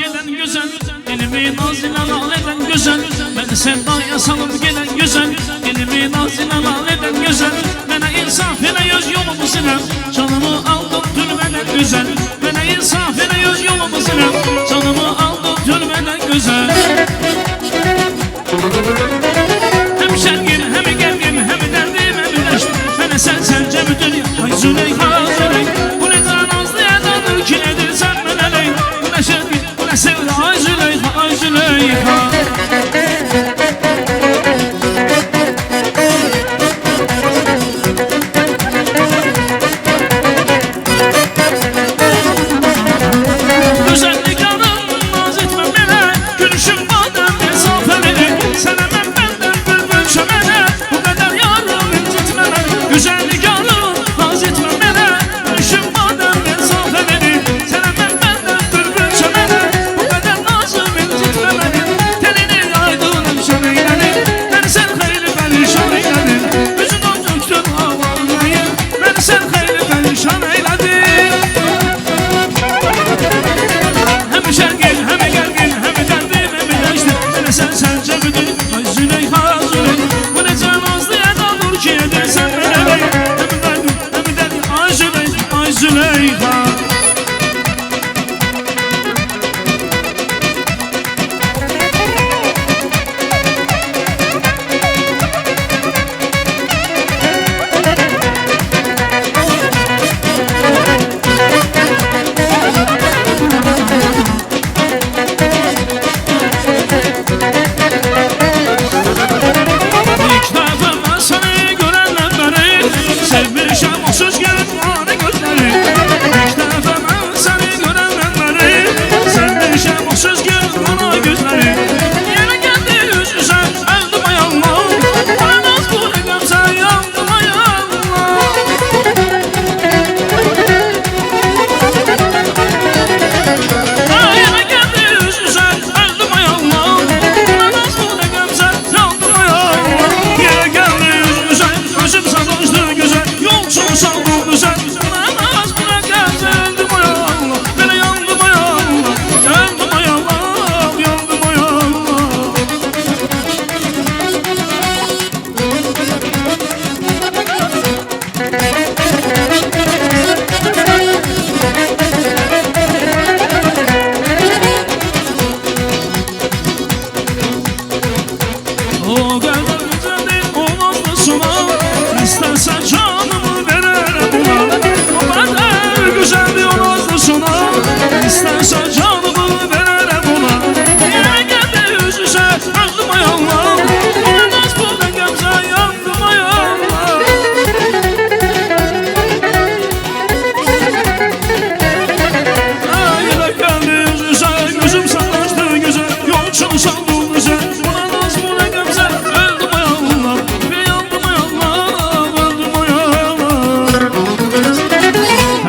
gelen güzel, elimi nazile al eden güzel, beni sevdaya salıp gelen güzel, elimi nazile al eden güzel, bana insaf ile yüz yolumu sinem, canımı aldım türbeden güzel, bana insaf ile yüz yolumu sinem, canımı aldım türbeden güzel. Hem şergin hem gergin hem derdim hem deştim, bana sen cemüdür ya, ay Züleyha Züleyha, bu ne kadar nazlı edadır ki edirsen bana ley, bu ne şergin bu ne sevda, ay Züleyha ay Züleyha.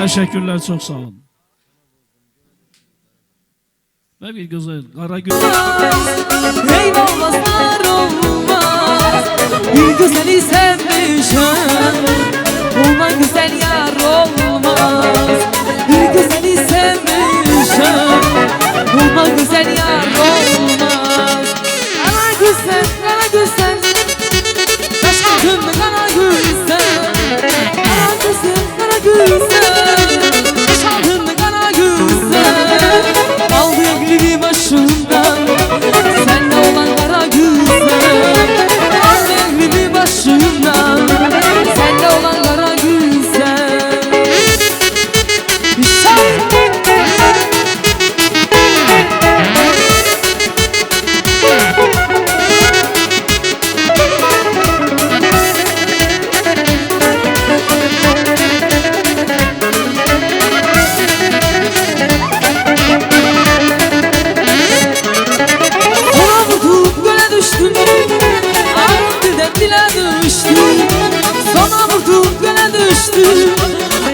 Teşekkürler, çok sağ olun. Ve bir güzel kara gün. Eyvallah olmaz, bir güzeli sevmişim, olma güzel yar olmaz. Bir güzeli sevmişim, olma güzel yar olmaz. Kara güzel, kara güzel, yaşadım kara güzel. Kara güzel, kara güzel, başımdan senle olan kara güzel, alevimi başımdan senle olan kara güzel.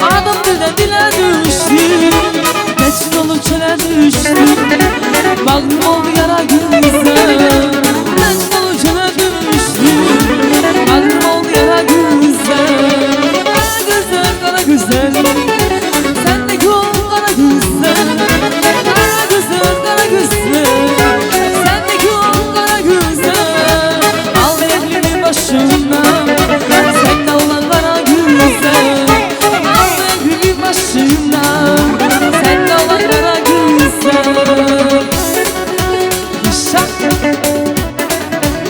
Adam birden dile düştü, geçin olup çöle düştü. Bağrım oldu yara güzel, geçin olup çöle düştü. Bağrım oldu yara güzel. Kara güzel, kara güzel, sendeki o kara güzel. Kara güzel, kara güzel. yanaşımda